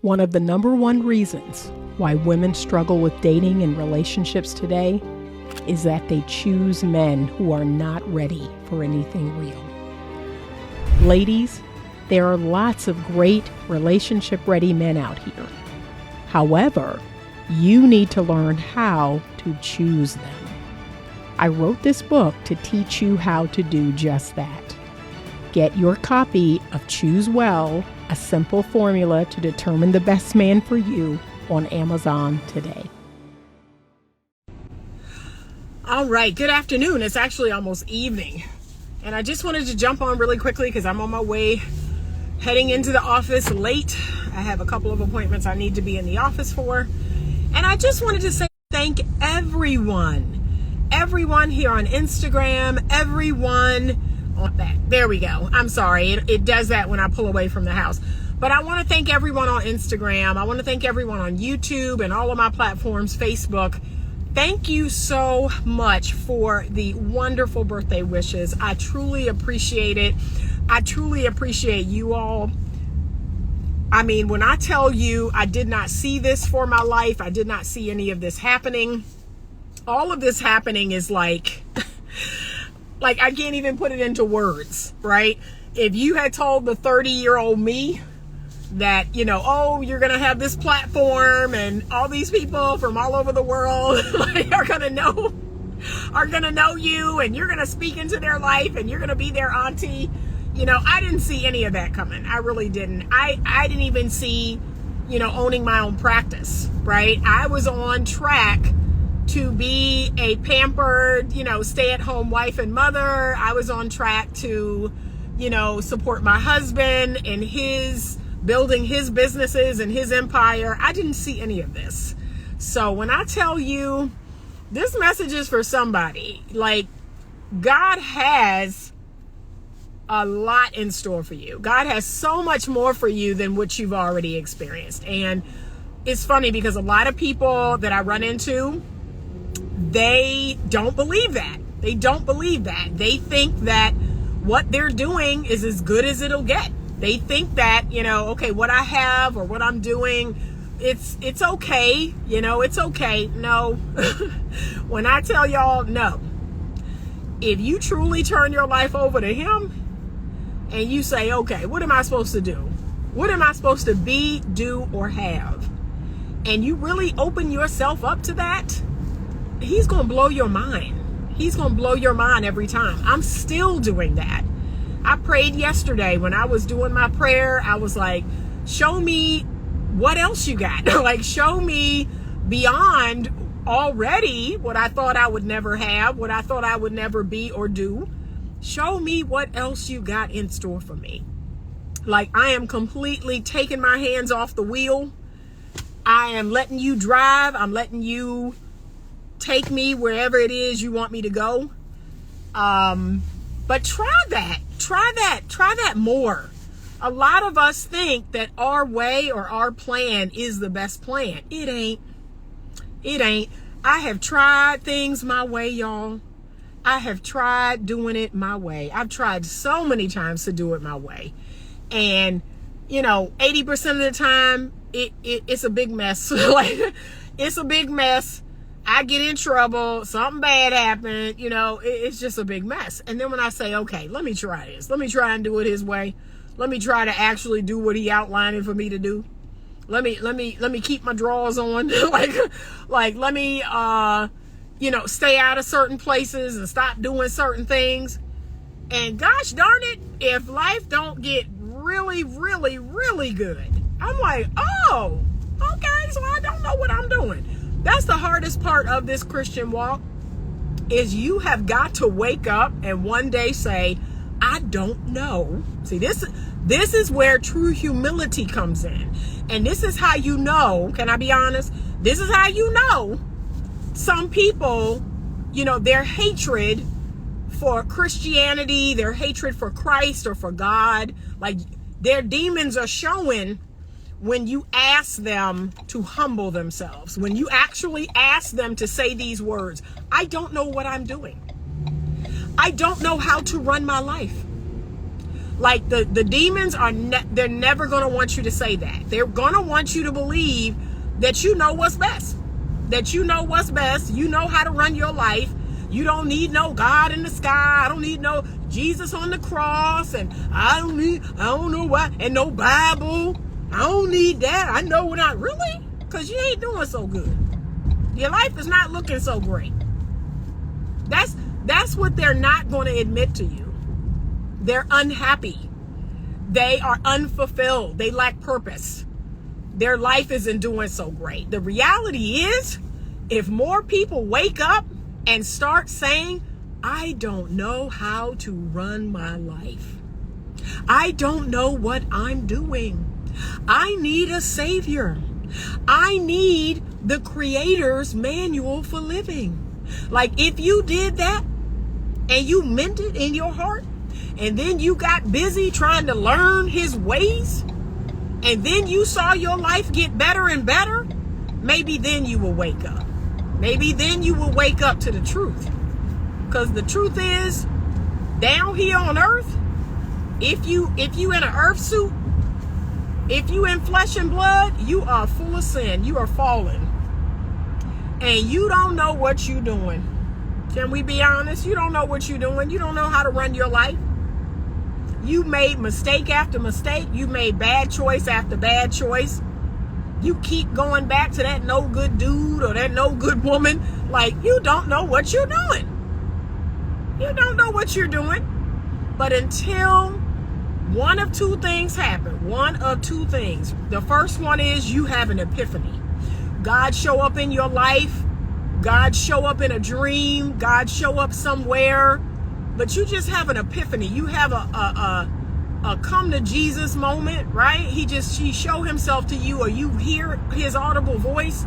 One of the number one reasons why women struggle with dating and relationships today is that they choose men who are not ready for anything real. Ladies, there are lots of great relationship-ready men out here. However, you need to learn how to choose them. I wrote this book to teach you how to do just that. Get your copy of Choose Well, a simple formula to determine the best man for you on Amazon today. All right, good afternoon. It's actually almost evening. And I just wanted to jump on really quickly because I'm on my way heading into the office late. I have a couple of appointments I need to be in the office for. And I just wanted to say thank everyone here on Instagram, everyone on that. There we go. I'm sorry. It does that when I pull away from the house. But I want to thank everyone on Instagram. I want to thank everyone on YouTube and all of my platforms, Facebook. Thank you so much for the wonderful birthday wishes. I truly appreciate it. I truly appreciate you all. I mean, when I tell you I did not see this for my life, I did not see any of this happening. All of this happening is like I can't even put it into words, right? If you had told the 30-year-old me that, oh, you're going to have this platform and all these people from all over the world are going to know you and you're going to speak into their life and you're going to be their auntie. I didn't see any of that coming. I really didn't. I didn't even see, owning my own practice, right? I was on track to be a pampered, stay-at-home wife and mother. I was on track to, support my husband and building his businesses and his empire. I didn't see any of this. So when I tell you this message is for somebody, God has a lot in store for you. God has so much more for you than what you've already experienced. And it's funny because a lot of people that I run into, they don't believe that. They don't believe that. They think that what they're doing is as good as it'll get. They think that, okay, what I have or what I'm doing, it's okay. It's okay. No. When I tell y'all no, if you truly turn your life over to him and you say, okay, what am I supposed to do? What am I supposed to be, do, or have? And you really open yourself up to that, he's going to blow your mind. He's going to blow your mind every time. I'm still doing that. I prayed yesterday when I was doing my prayer. I was like, show me what else you got. Show me beyond already what I thought I would never have, what I thought I would never be or do. Show me what else you got in store for me. I am completely taking my hands off the wheel. I am letting you drive. I'm letting you take me wherever it is you want me to go. But try that more. A lot of us think that our way or our plan is the best plan. It ain't. I have tried things my way, y'all. I have tried doing it my way. I've tried so many times to do it my way. And, 80% of the time, it's a big mess. It's a big mess. I get in trouble, something bad happened, it's just a big mess. And then when I say, okay, let me try this. Let me try and do it his way. Let me try to actually do what he outlined for me to do. Let me keep my drawers on. Let me, stay out of certain places and stop doing certain things. And gosh darn it, if life don't get really, really, really good, I'm like, oh, okay, so I don't know what I'm doing. That's the hardest part of this Christian walk, is you have got to wake up and one day say, I don't know. See, this is where true humility comes in. And this is how you know, can I be honest? This is how you know some people, their hatred for Christianity, their hatred for Christ or for God, their demons are showing when you ask them to humble themselves, when you actually ask them to say these words, I don't know what I'm doing. I don't know how to run my life. Like the demons are, they're never going to want you to say that. They're going to want you to believe that you know what's best. That you know what's best. You know how to run your life. You don't need no God in the sky. I don't need no Jesus on the cross. And I don't know what, and no Bible. I don't need that. I know we're not really, because you ain't doing so good. Your life is not looking so great. That's what they're not going to admit to you. They're unhappy. They are unfulfilled. They lack purpose. Their life isn't doing so great. The reality is, if more people wake up and start saying, I don't know how to run my life. I don't know what I'm doing. I need a savior. I need the Creator's manual for living. Like if you did that and you meant it in your heart, and then you got busy trying to learn his ways, and then you saw your life get better and better, maybe then you will wake up. Maybe then you will wake up to the truth. Because the truth is, down here on earth, if you in an earth suit, if you in flesh and blood, you are full of sin. You are fallen. And you don't know what you're doing. Can we be honest? You don't know what you're doing. You don't know how to run your life. You made mistake after mistake. You made bad choice after bad choice. You keep going back to that no good dude or that no good woman. Like, you don't know what you're doing. You don't know what you're doing. But until one of two things happen. One of two things. The first one is you have an epiphany. God show up in your life. God show up in a dream. God show up somewhere. But you just have an epiphany. You have a come to Jesus moment, right? He show himself to you, or you hear his audible voice.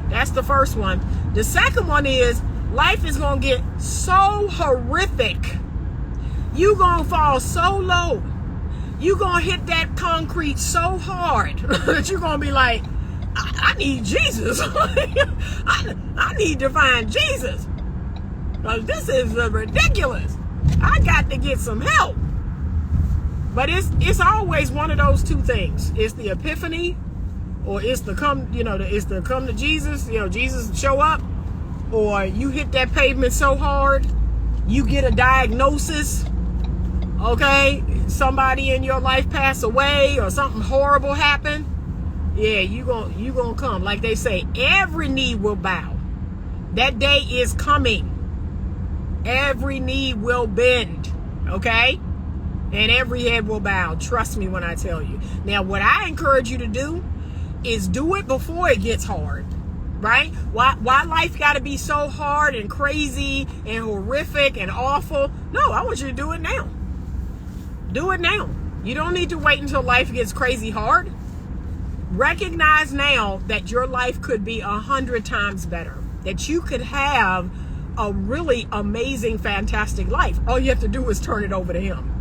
That's the first one. The second one is life is going to get so horrific. You going to fall so low. You going to hit that concrete so hard that you're going to be like, I need Jesus. I need to find Jesus. Because this is ridiculous. I got to get some help. But it's always one of those two things. It's the epiphany, or it's the come to Jesus, Jesus show up, or you hit that pavement so hard, you get a diagnosis, okay? Somebody in your life pass away or something horrible happen. Yeah, you gonna come. Like they say, every knee will bow. That day is coming. Every knee will bend, okay? And every head will bow. Trust me when I tell you. Now, what I encourage you to do is do it before it gets hard, right? Why life got to be so hard and crazy and horrific and awful? No, I want you to do it now. Do it now. You don't need to wait until life gets crazy hard. Recognize now that your life could be 100 times better. That you could have a really amazing, fantastic life. All you have to do is turn it over to him.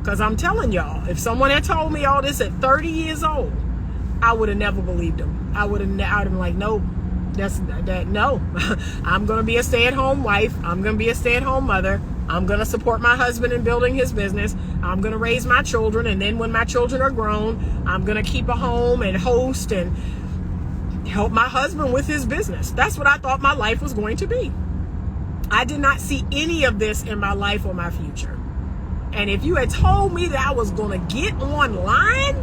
Because I'm telling y'all, if someone had told me all this at 30 years old, I would have never believed them. I would have been like, no, no. I'm going to be a stay-at-home wife. I'm going to be a stay-at-home mother. I'm going to support my husband in building his business. I'm going to raise my children. And then when my children are grown, I'm going to keep a home and host and help my husband with his business. That's what I thought my life was going to be. I did not see any of this in my life or my future. And if you had told me that I was going to get online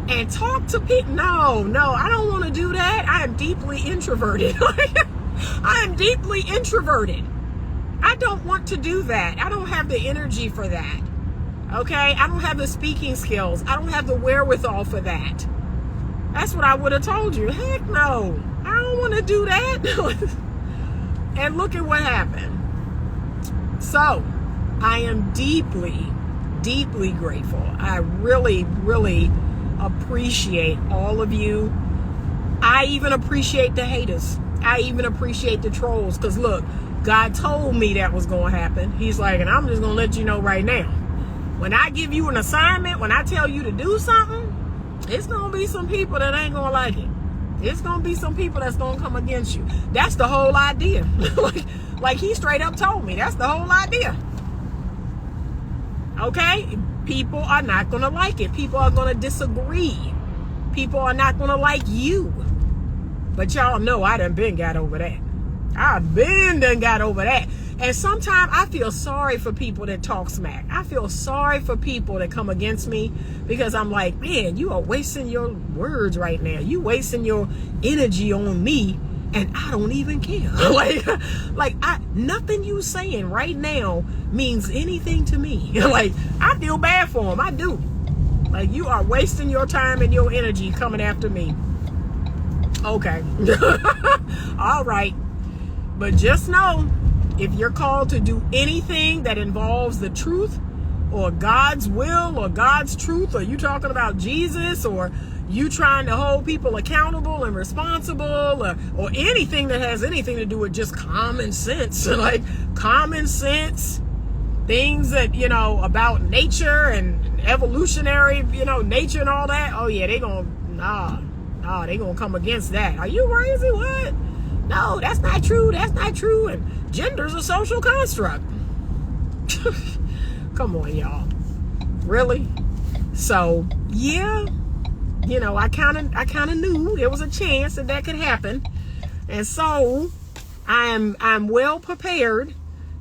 and talk to people, no, I don't want to do that. I am deeply introverted. I am deeply introverted. I don't want to do that. I don't have the energy for that. Okay? I don't have the speaking skills. I don't have the wherewithal for that. That's what I would have told you. Heck no. I don't want to do that. And look at what happened. So, I am deeply, deeply grateful. I really, really appreciate all of you. I even appreciate the haters. I even appreciate the trolls. Because look, God told me that was going to happen. He's like, and I'm just going to let you know right now. When I give you an assignment, when I tell you to do something, it's going to be some people that ain't going to like it. It's going to be some people that's going to come against you. That's the whole idea. like he straight up told me. That's the whole idea. Okay? People are not going to like it. People are going to disagree. People are not going to like you. But y'all know I done got over that. Done got over that. And sometimes I feel sorry for people that talk smack. I feel sorry for people that come against me, because I'm like, man, you are wasting your words right now. You wasting your energy on me, and I don't even care. Nothing you saying right now means anything to me. Like, I feel bad for them. I do. Like, you are wasting your time and your energy coming after me. Okay. All right. But just know, if you're called to do anything that involves the truth or God's will or God's truth, or you talking about Jesus, or you trying to hold people accountable and responsible, or anything that has anything to do with just common sense, like common sense, things that, about nature and evolutionary, nature and all that. Oh yeah, they gonna come against that. Are you crazy? What? No, that's not true. That's not true. And gender's a social construct. Come on, y'all. Really? So, yeah, I kind of knew there was a chance that could happen. And so I'm well prepared.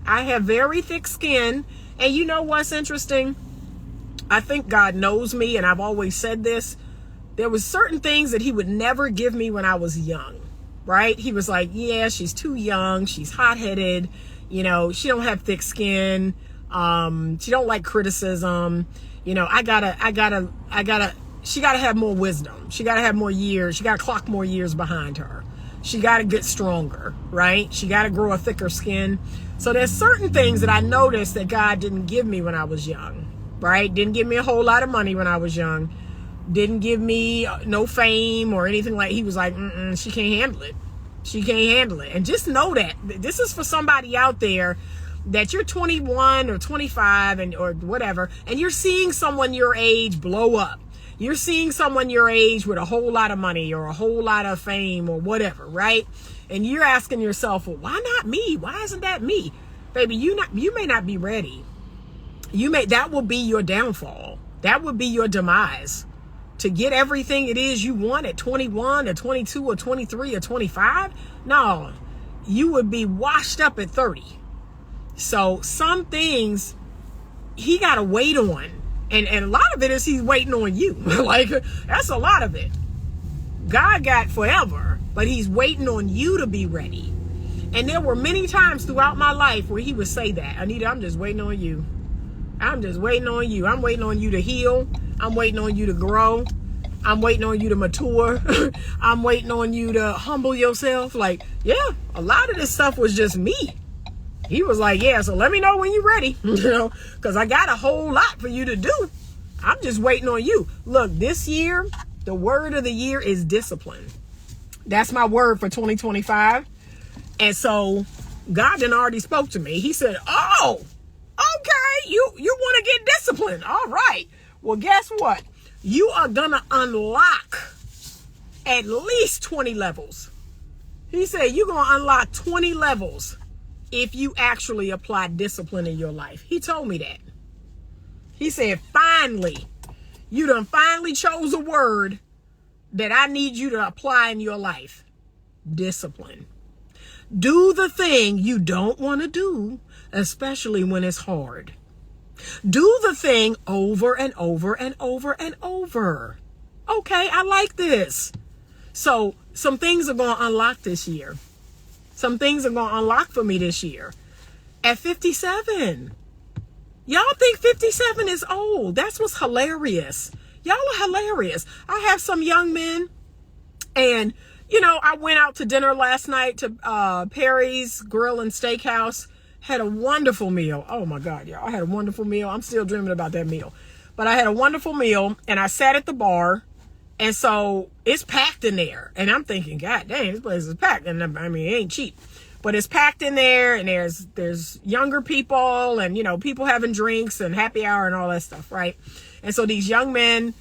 I have very thick skin. And you know what's interesting? I think God knows me, and I've always said this. There was certain things that he would never give me when I was young. Right? He was like, yeah, she's too young. She's hot-headed. She don't have thick skin. She don't like criticism. She gotta have more wisdom. She gotta have more years. She gotta clock more years behind her. She gotta get stronger, right? She gotta grow a thicker skin. So there's certain things that I noticed that God didn't give me when I was young, right? Didn't give me a whole lot of money when I was young. Didn't give me no fame or anything. Like, he was like, she can't handle it. She can't handle it. And just know that this is for somebody out there that you're 21 or 25 or whatever, and you're seeing someone your age blow up. You're seeing someone your age with a whole lot of money or a whole lot of fame or whatever, right? And you're asking yourself, well, why not me? Why isn't that me? Baby, you may not be ready. That will be your downfall. That would be your demise. To get everything it is you want at 21 or 22 or 23 or 25? No, you would be washed up at 30. So some things he got to wait on. And a lot of it is he's waiting on you. Like, that's a lot of it. God got forever, but he's waiting on you to be ready. And there were many times throughout my life where he would say that, Anita, I'm just waiting on you. I'm just waiting on you. I'm waiting on you to heal. I'm waiting on you to grow. I'm waiting on you to mature. I'm waiting on you to humble yourself. Like, yeah, a lot of this stuff was just me. He was like, yeah, so let me know when you're ready, because I got a whole lot for you to do. I'm just waiting on you. Look, this year, the word of the year is discipline. That's my word for 2025. And so God done already spoke to me. He said, oh, okay, you want to get disciplined. All right. Well, guess what? You are going to unlock at least 20 levels. He said you're going to unlock 20 levels if you actually apply discipline in your life. He told me that. He said, finally, you done finally chose a word that I need you to apply in your life. Discipline. Do the thing you don't want to do, especially when it's hard. Do the thing over and over and over and over. Okay, I like this. So some things are going to unlock this year. Some things are going to unlock for me this year. At 57. Y'all think 57 is old. That's what's hilarious. Y'all are hilarious. I have some young men, and, I went out to dinner last night to Perry's Grill and Steakhouse. Had a wonderful meal. Oh my God, y'all. I had a wonderful meal. I'm still dreaming about that meal. But I had a wonderful meal, and I sat at the bar, and so it's packed in there. And I'm thinking, God dang, this place is packed. And I mean, it ain't cheap. But it's packed in there, and there's younger people, and, people having drinks and happy hour and all that stuff, right? And so these young men,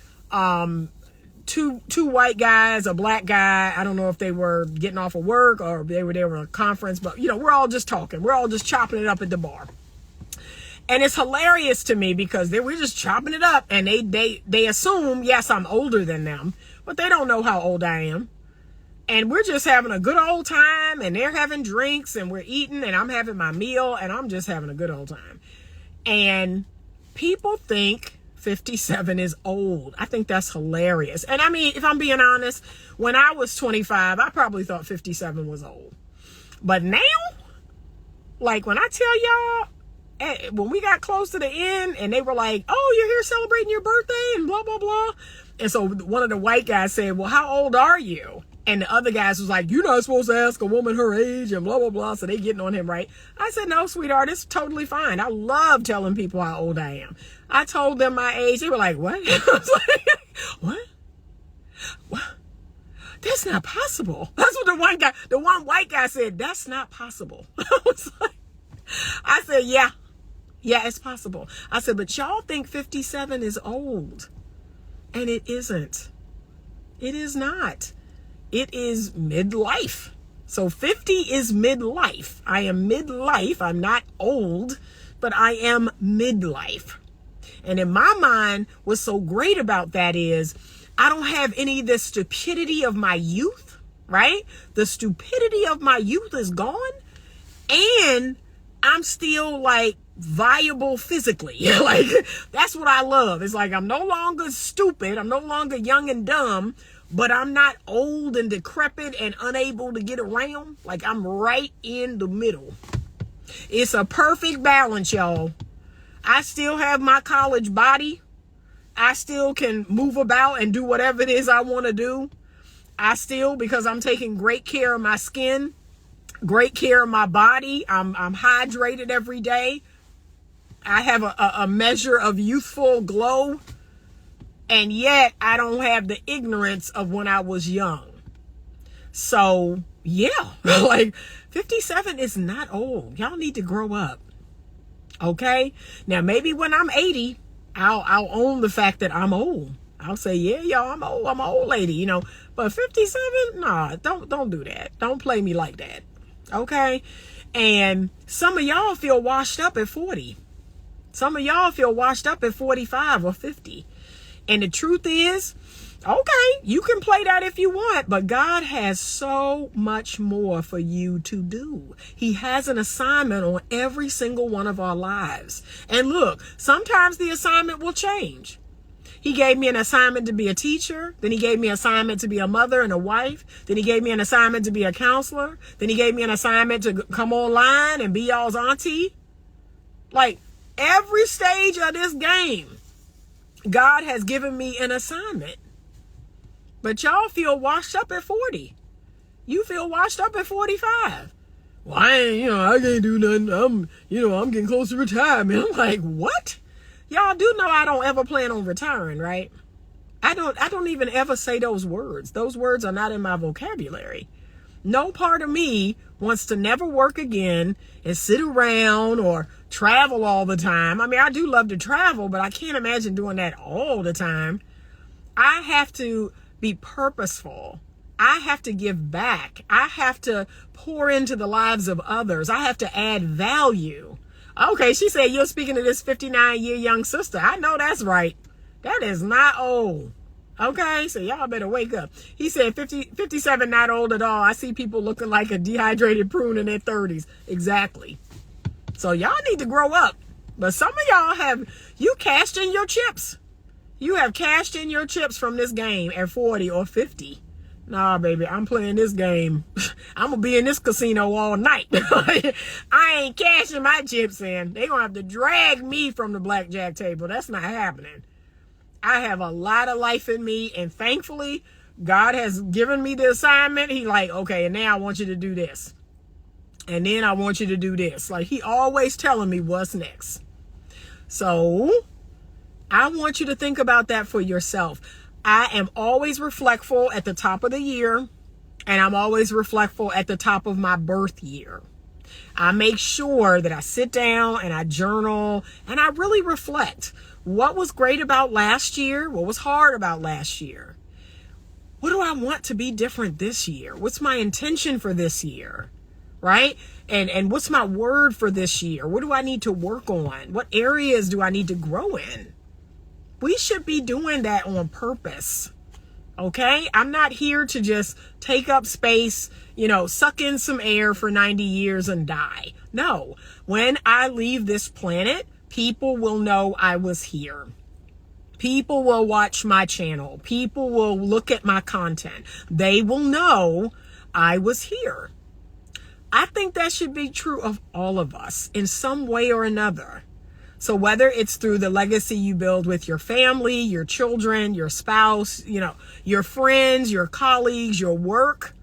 two white guys, a black guy. I don't know if they were getting off of work or they were there on a conference, but we're all just talking. We're all just chopping it up at the bar. And it's hilarious to me because we're just chopping it up, and they assume, yes, I'm older than them, but they don't know how old I am. And we're just having a good old time, and they're having drinks, and we're eating, and I'm having my meal, and I'm just having a good old time. And people think 57 is old. I think that's hilarious. And I mean, if I'm being honest, when I was 25, I probably thought 57 was old. But now, like when I tell y'all, when we got close to the end and they were like, oh, you're here celebrating your birthday and blah, blah, blah. And so one of the white guys said, well, how old are you? And the other guys was like, you're not supposed to ask a woman her age and blah, blah, blah. So they getting on him, right? I said, no, sweetheart, it's totally fine. I love telling people how old I am. I told them my age. They were like, what? I was like, what? What? That's not possible. That's what the one white guy said, that's not possible. I said, yeah, it's possible. I said, but y'all think 57 is old. And it isn't. It is not. It is midlife. So 50 is midlife. I am midlife. I'm not old, but I am midlife. And in my mind, what's so great about that is I don't have any of the stupidity of my youth, right? The stupidity of my youth is gone. And I'm still like viable physically. Like that's what I love. It's like I'm no longer stupid. I'm no longer young and dumb, but I'm not old and decrepit and unable to get around. Like I'm right in the middle. It's a perfect balance, y'all. I still have my college body. I still can move about and do whatever it is I want to do. I still, because I'm taking great care of my skin, great care of my body. I'm hydrated every day. I have a measure of youthful glow. And yet I don't have the ignorance of when I was young. So yeah, like 57 is not old. Y'all need to grow up. Okay. Now maybe when I'm 80, I'll own the fact that I'm old. I'll say, yeah, y'all, I'm old. I'm an old lady, you know. But 57, nah, don't do that. Don't play me like that. Okay. And some of y'all feel washed up at 40. Some of y'all feel washed up at 45 or 50. And the truth is, okay, you can play that if you want, but God has so much more for you to do. He has an assignment on every single one of our lives. And look, sometimes the assignment will change. He gave me an assignment to be a teacher. Then he gave me an assignment to be a mother and a wife. Then he gave me an assignment to be a counselor. Then he gave me an assignment to come online and be y'all's auntie. Like every stage of this game, God has given me an assignment. But y'all feel washed up at 40. You feel washed up at 45. Well, I can't do nothing. I'm getting close to retirement. I'm like, what? Y'all do know I don't ever plan on retiring, right? I don't even ever say those words. Those words are not in my vocabulary. No part of me wants to never work again and sit around or travel all the time. I mean, I do love to travel, but I can't imagine doing that all the time. I have to be purposeful. I have to give back. I have to pour into the lives of others. I have to add value. Okay, she said, you're speaking to this 59-year young sister. I know that's right. That is not old. Okay, so y'all better wake up. He said 57 not old at all. I see people looking like a dehydrated prune in their 30s. Exactly. So y'all need to grow up. But some of y'all you cashed in your chips. You have cashed in your chips from this game at 40 or 50. Nah, baby, I'm playing this game. I'm going to be in this casino all night. I ain't cashing my chips in. They're going to have to drag me from the blackjack table. That's not happening. I have a lot of life in me, and thankfully, God has given me the assignment. He like, okay, and now I want you to do this. And then I want you to do this. Like, he always telling me what's next. So I want you to think about that for yourself. I am always reflectful at the top of the year, and I'm always reflectful at the top of my birth year. I make sure that I sit down and I journal and I really reflect. What was great about last year? What was hard about last year? What do I want to be different this year? What's my intention for this year? right? And what's my word for this year? What do I need to work on? What areas do I need to grow in? We should be doing that on purpose. Okay? I'm not here to just take up space, suck in some air for 90 years and die. No. When I leave this planet, people will know I was here. People will watch my channel. People will look at my content. They will know I was here. I think that should be true of all of us in some way or another. So whether it's through the legacy you build with your family, your children, your spouse, your friends, your colleagues, your work.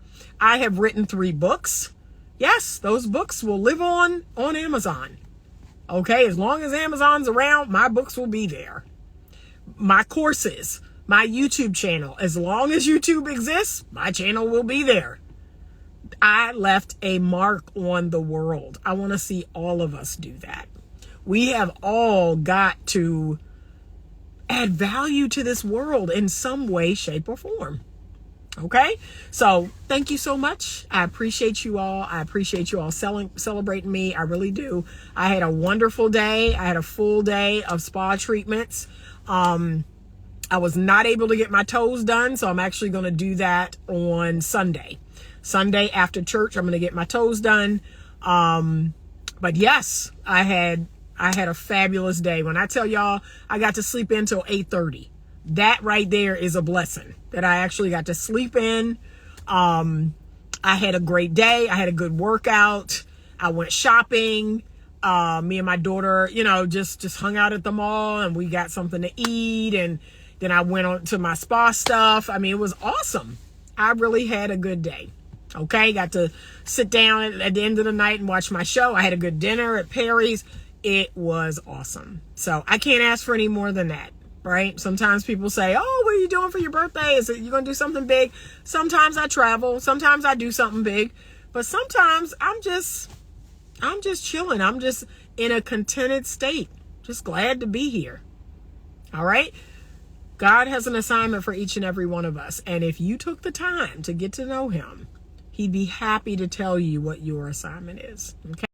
I have written 3 books. Yes, those books will live on Amazon. Okay, as long as Amazon's around, my books will be there. My courses, my YouTube channel, as long as YouTube exists, my channel will be there. I left a mark on the world. I want to see all of us do that. We have all got to add value to this world in some way, shape, or form. Okay? So thank you so much. I appreciate you all. I appreciate you all celebrating me. I really do. I had a wonderful day. I had a full day of spa treatments. I was not able to get my toes done, so I'm actually going to do that on Sunday. Sunday after church, I'm going to get my toes done. But yes, I had a fabulous day. When I tell y'all I got to sleep in till 8:30, that right there is a blessing that I actually got to sleep in. I had a great day. I had a good workout. I went shopping. Me and my daughter, just hung out at the mall and we got something to eat. And then I went on to my spa stuff. I mean, it was awesome. I really had a good day. Okay. Got to sit down at the end of the night and watch my show. I had a good dinner at Perry's. It was awesome. So I can't ask for any more than that, right? Sometimes people say, oh, what are you doing for your birthday? Is it you going to do something big? Sometimes I travel. Sometimes I do something big. But sometimes I'm just chilling. I'm just in a contented state. Just glad to be here. All right? God has an assignment for each and every one of us. And if you took the time to get to know him, he'd be happy to tell you what your assignment is. Okay?